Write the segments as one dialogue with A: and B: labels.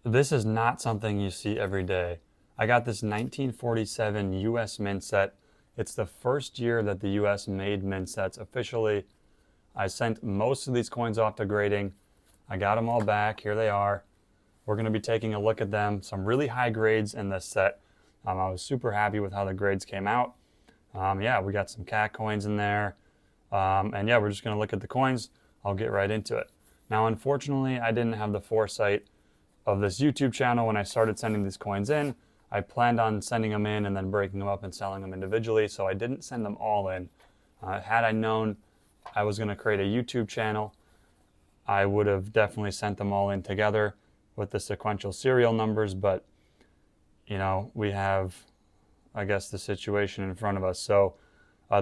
A: This is not something you see every day. I got this 1947 US Mint set. It's the first year that the US made mint sets officially. I sent most of these coins off to grading. I got them all back. Here they are. We're going to be taking a look at them. Some really high grades in this set. I was super happy with how the grades came out. Yeah, we got some cat coins in there. And yeah, we're just going to look at the coins. I'll get right into it. Now, unfortunately, I didn't have the foresight of this YouTube channel when I started sending these coins in. I planned on sending them in and then breaking them up and selling them individually, so I didn't send them all in. Had I known I was going to create a YouTube channel, I would have definitely sent them all in together with the sequential serial numbers, but you know, we have, I guess, the situation in front of us. So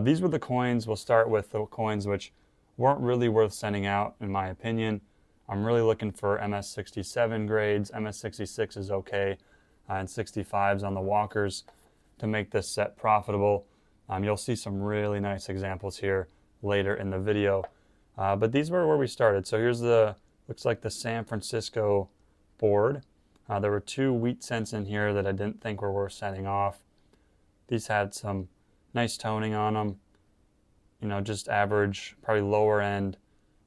A: these were the coins. We'll start with the coins which weren't really worth sending out, in my opinion. I'm really looking for MS67 grades. MS66 is okay, and 65s on the walkers to make this set profitable. You'll see some really nice examples here later in the video. But these were where we started. So here's looks like the San Francisco board. There were 2 wheat cents in here that I didn't think were worth sending off. These had some nice toning on them. You know, just average, probably lower end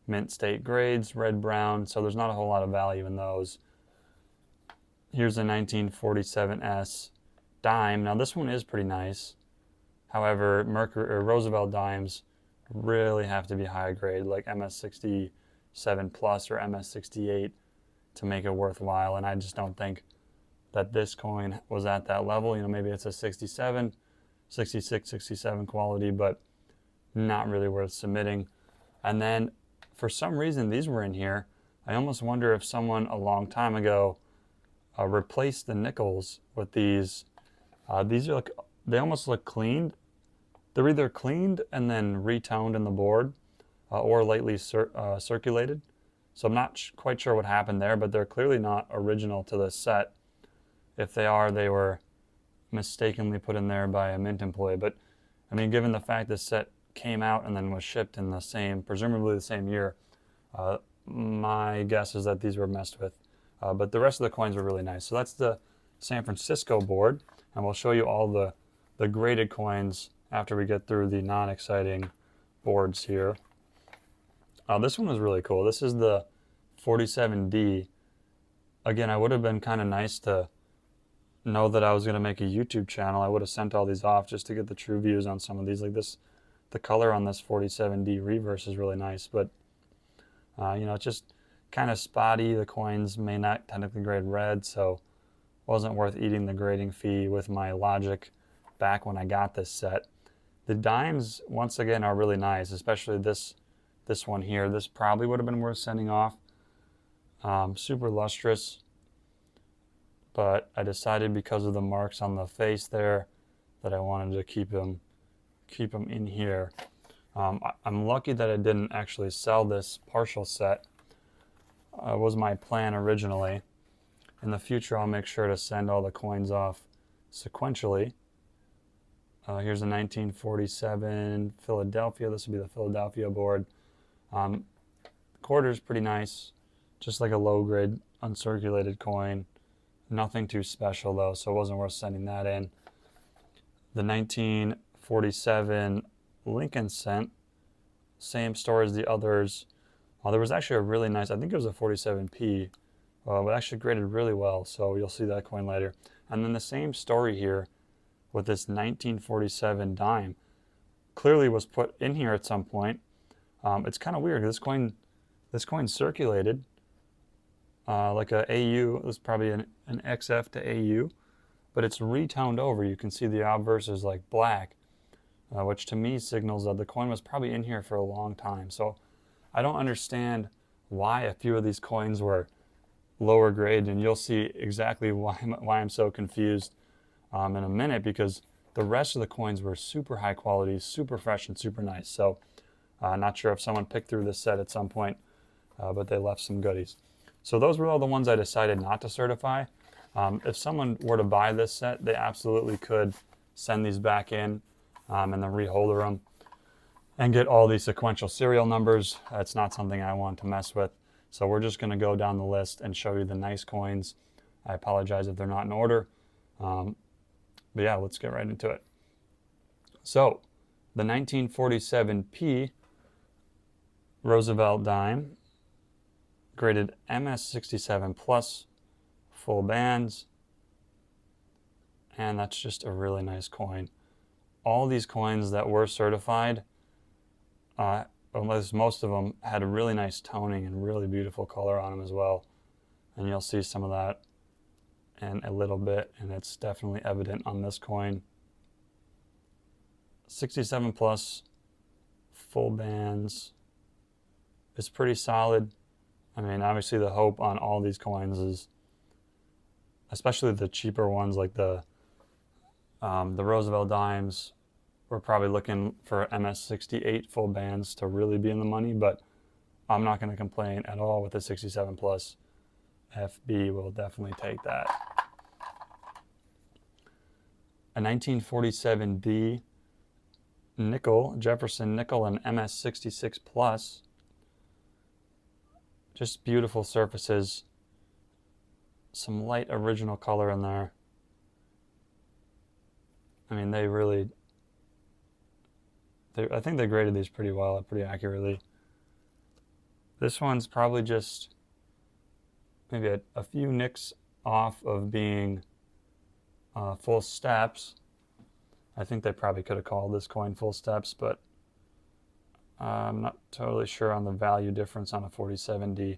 A: mint state grades, red, brown, so there's not a whole lot of value in those. Here's a 1947S dime. Now this one is pretty nice. However, Roosevelt dimes really have to be high grade, like MS67 plus or MS68 to make it worthwhile, and I just don't think that this coin was at that level. You know, maybe it's a 67, 66, 67 quality, but not really worth submitting. And then for some reason these were in here. I almost wonder if someone a long time ago replaced the nickels with these. These are they almost look cleaned. They're either cleaned and then retoned in the board or lightly circulated. So I'm not quite sure what happened there, but they're clearly not original to this set. If they are, they were mistakenly put in there by a mint employee. But I mean, given the fact this set came out and then was shipped in presumably the same year, my guess is that these were messed with. But the rest of the coins were really nice. So that's the San Francisco board, and we'll show you all the graded coins after we get through the non-exciting boards here. This one was really cool. This is the 47D. Again, I would have been kind of nice to know that I was going to make a YouTube channel. I would have sent all these off just to get the true views on some of these. Like this, the color on this 47D reverse is really nice, but you know, it's just kind of spotty. The coins may not technically grade red, so it wasn't worth eating the grading fee with my logic back when I got this set. The dimes, once again, are really nice, especially this one here. This probably would have been worth sending off. Super lustrous, but I decided because of the marks on the face there that I wanted to keep them in here. I'm lucky that I didn't actually sell this partial set. Was my plan originally. In the future, I'll make sure to send all the coins off sequentially. Here's a 1947 Philadelphia. This will be the Philadelphia board. Quarter's pretty nice, just like a low-grade uncirculated coin. Nothing too special though, so it wasn't worth sending that in. The 1947 Lincoln cent, same story as the others. There was actually a really nice, I think it was a 47p, but actually graded really well, so you'll see that coin later. And then the same story here with this 1947 dime. Clearly was put in here at some point. It's kind of weird. This coin circulated like a AU. It was probably an XF to AU, but it's retoned over. You can see the obverse is like black, which to me signals that the coin was probably in here for a long time. So I don't understand why a few of these coins were lower grade, and you'll see exactly why I'm so confused in a minute, because the rest of the coins were super high quality, super fresh, and super nice. So not sure if someone picked through this set at some point, but they left some goodies. So those were all the ones I decided not to certify. If someone were to buy this set, they absolutely could send these back in and then reholder them and get all these sequential serial numbers. That's not something I want to mess with. So we're just going to go down the list and show you the nice coins. I apologize if they're not in order. But yeah, let's get right into it. So, the 1947P Roosevelt dime, graded MS67 plus, full bands, and that's just a really nice coin. All these coins that were certified, almost most of them, had a really nice toning and really beautiful color on them as well. And you'll see some of that in a little bit, and it's definitely evident on this coin. 67 plus, full bands, is pretty solid. I mean, obviously the hope on all these coins is, especially the cheaper ones like the Roosevelt dimes, we're probably looking for MS68 full bands to really be in the money, but I'm not going to complain at all with the 67 plus. FB will definitely take that. A 1947D nickel, Jefferson nickel, and MS66 plus. Just beautiful surfaces. Some light original color in there. I mean, I think they graded these pretty well, pretty accurately. This one's probably just maybe a few nicks off of being full steps. I think they probably could have called this coin full steps, but I'm not totally sure on the value difference on a 47D.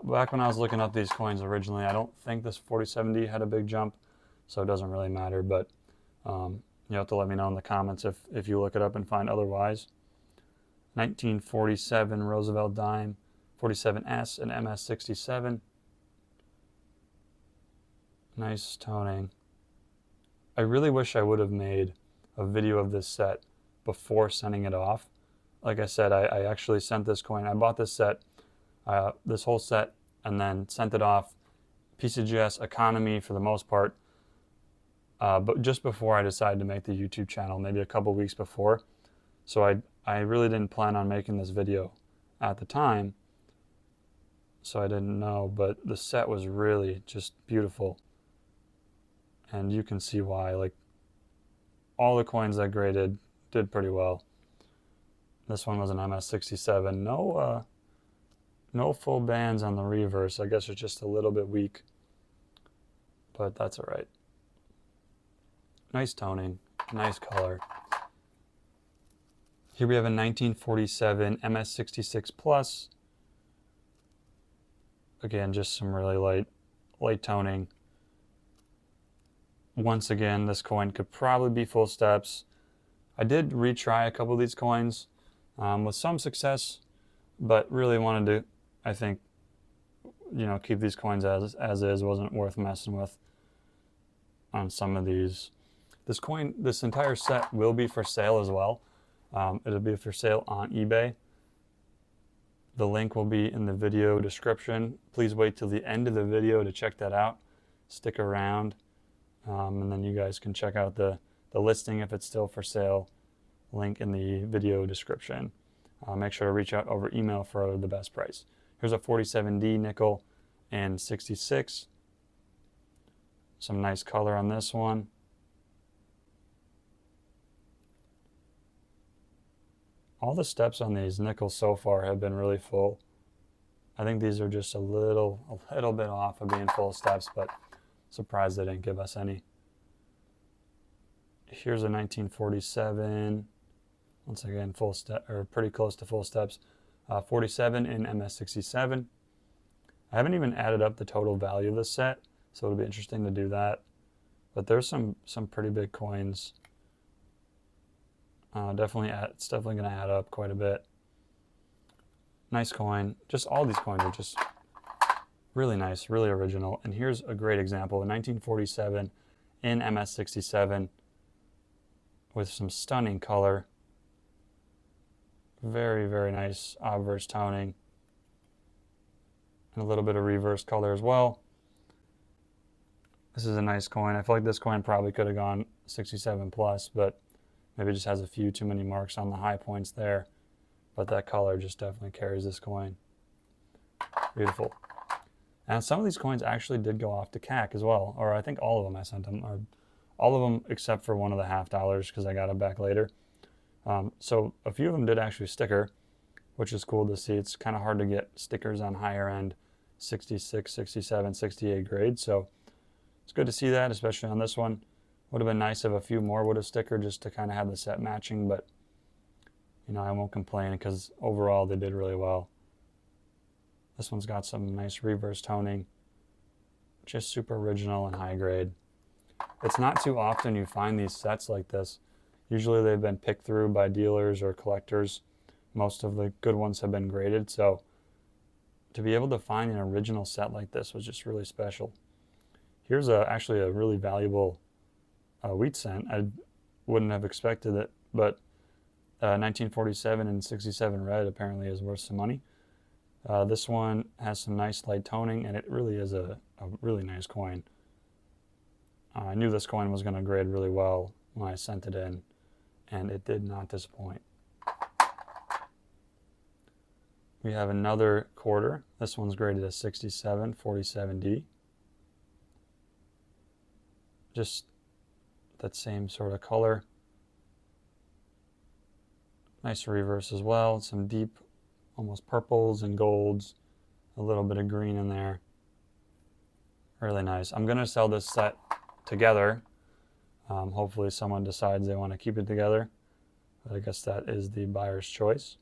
A: Back when I was looking up these coins originally, I don't think this 47D had a big jump, so it doesn't really matter, but you have to let me know in the comments if you look it up and find otherwise. 1947 Roosevelt dime, 47S and MS67. Nice toning. I really wish I would have made a video of this set before sending it off. Like I said, I actually sent this coin. I bought this set, this whole set, and then sent it off. PCGS economy for the most part. But just before I decided to make the YouTube channel, maybe a couple weeks before. So I really didn't plan on making this video at the time. So I didn't know, but the set was really just beautiful. And you can see why. Like, all the coins that graded did pretty well. This one was an MS67. No full bands on the reverse. I guess it's just a little bit weak, but that's all right. Nice toning, nice color. Here we have a 1947 MS66 plus. Again, just some really light toning. Once again, this coin could probably be full steps. I did retry a couple of these coins with some success, but really wanted to, I think, keep these coins as is. Wasn't worth messing with on some of these. This entire set will be for sale as well. It'll be for sale on eBay. The link will be in the video description. Please wait till the end of the video to check that out. Stick around, and then you guys can check out the listing if it's still for sale. Link in the video description. Make sure to reach out over email for the best price. Here's a 47D nickel and 66. Some nice color on this one. All the steps on these nickels so far have been really full. I think these are just a little bit off of being full steps, but surprised they didn't give us any. Here's a 1947, once again full step, or pretty close to full steps. 47 in MS67. I haven't even added up the total value of this set, so it'll be interesting to do that. But there's some pretty big coins. It's definitely going to add up quite a bit. Nice coin. Just all these coins are just really nice, really original. And here's a great example: a 1947 in MS67 with some stunning color. Very, very nice obverse toning. And a little bit of reverse color as well. This is a nice coin. I feel like this coin probably could have gone 67 plus, but maybe it just has a few too many marks on the high points there. But that color just definitely carries this coin. Beautiful. And some of these coins actually did go off to CAC as well, or I think all of them I sent them, or all of them except for one of the $50 because I got it back later. So a few of them did actually sticker, which is cool to see. It's kind of hard to get stickers on higher end 66, 67, 68 grades. So it's good to see that, especially on this one. Would have been nice if a few more would have stickered just to kind of have the set matching, but you know, I won't complain because overall they did really well. This one's got some nice reverse toning, just super original and high grade. It's not too often you find these sets like this. Usually they've been picked through by dealers or collectors. Most of the good ones have been graded, so to be able to find an original set like this was just really special. Here's actually a really valuable wheat cent. I wouldn't have expected it, but 1947 and 67 red apparently is worth some money. This one has some nice light toning, and it really is a really nice coin. I knew this coin was going to grade really well when I sent it in, and it did not disappoint. We have another quarter. This one's graded as 67, 47D. Just that same sort of color. Nice reverse as well. Some deep, almost purples and golds. A little bit of green in there. Really nice. I'm going to sell this set together. Hopefully someone decides they want to keep it together. But I guess that is the buyer's choice.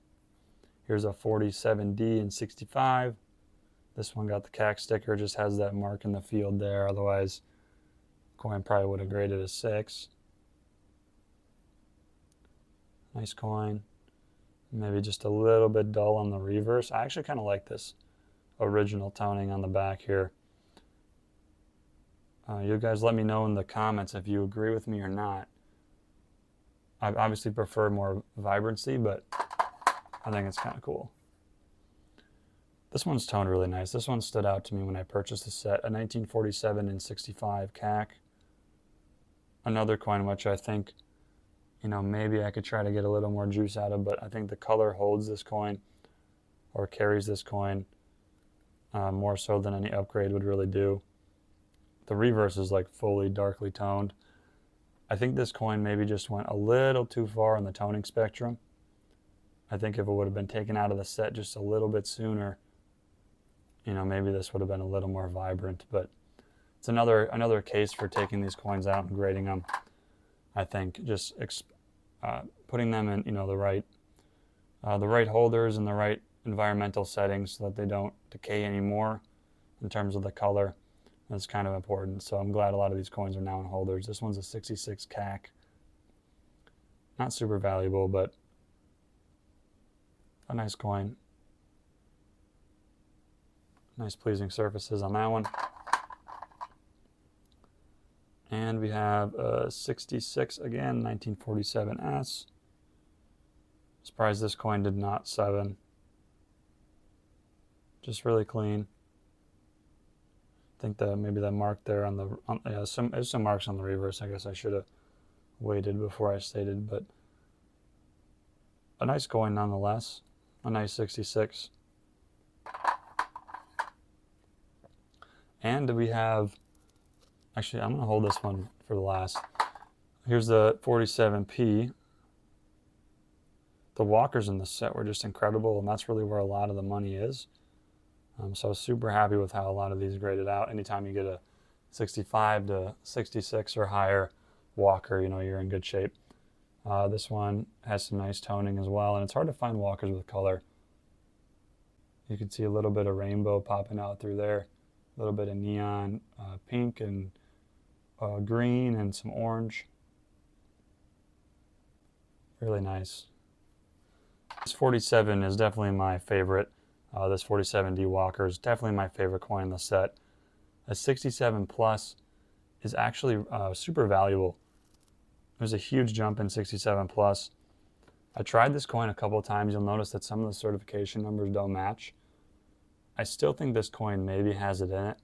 A: Here's a 47D and 65. This one got the CAC sticker, just has that mark in the field there. Otherwise, coin probably would have graded a 6. Nice coin. Maybe just a little bit dull on the reverse. I actually kind of like this original toning on the back here. You guys let me know in the comments if you agree with me or not. I obviously prefer more vibrancy, but I think it's kind of cool. This one's toned really nice. This one stood out to me when I purchased the set. A 1947 and 65 CAC. Another coin which I think, you know, maybe I could try to get a little more juice out of, but I think the color holds this coin or carries this coin more so than any upgrade would really do. The reverse is like fully darkly toned. I think this coin maybe just went a little too far on the toning spectrum. I think if it would have been taken out of the set just a little bit sooner, you know, maybe this would have been a little more vibrant, but it's another case for taking these coins out and grading them. I think just putting them in, you know, the right holders and the right environmental settings so that they don't decay anymore in terms of the color. That's kind of important. So I'm glad a lot of these coins are now in holders. This one's a 66 CAC. Not super valuable, but a nice coin. Nice pleasing surfaces on that one. And we have a 66 again, 1947S. Surprised this coin did not 7. Just really clean. I think that maybe that mark there on the there's some marks on the reverse. I guess I should have waited before I stated, but a nice coin nonetheless. A nice 66. And we have, actually I'm going to hold this one for the last. Here's the 47P. The walkers in this set were just incredible, and that's really where a lot of the money is. So I was super happy with how a lot of these graded out. Anytime you get a 65 to 66 or higher walker, you know, you're in good shape. This one has some nice toning as well, and it's hard to find walkers with color. You can see a little bit of rainbow popping out through there, a little bit of neon pink and green and some orange. Really nice. This 47 is definitely my favorite. This 47D Walker is definitely my favorite coin in the set. A 67 plus is actually super valuable. There's a huge jump in 67 plus. I tried this coin a couple of times. You'll notice that some of the certification numbers don't match. I still think this coin maybe has it in it.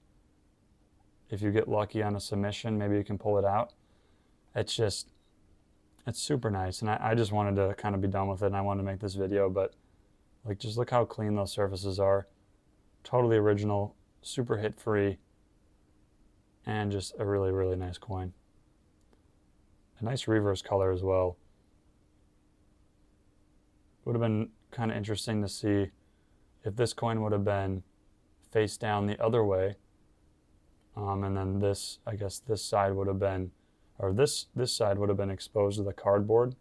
A: If you get lucky on a submission, maybe you can pull it out. It's super nice, and I just wanted to kind of be done with it, and I wanted to make this video, but like, just look how clean those surfaces are. Totally original super hit free, and just a really, really nice coin. A nice reverse color as well. Would have been kind of interesting to see if this coin would have been face down the other way. And then this, I guess this side would have been, or this side would have been exposed to the cardboard.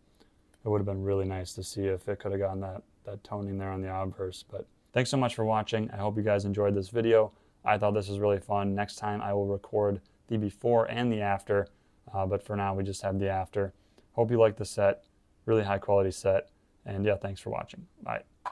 A: It would have been really nice to see if it could have gotten that toning there on the obverse. But thanks so much for watching. I hope you guys enjoyed this video. I thought this was really fun. Next time I will record the before and the after, but for now we just have the after. Hope you like the set. Really high quality set. And yeah, thanks for watching. Bye.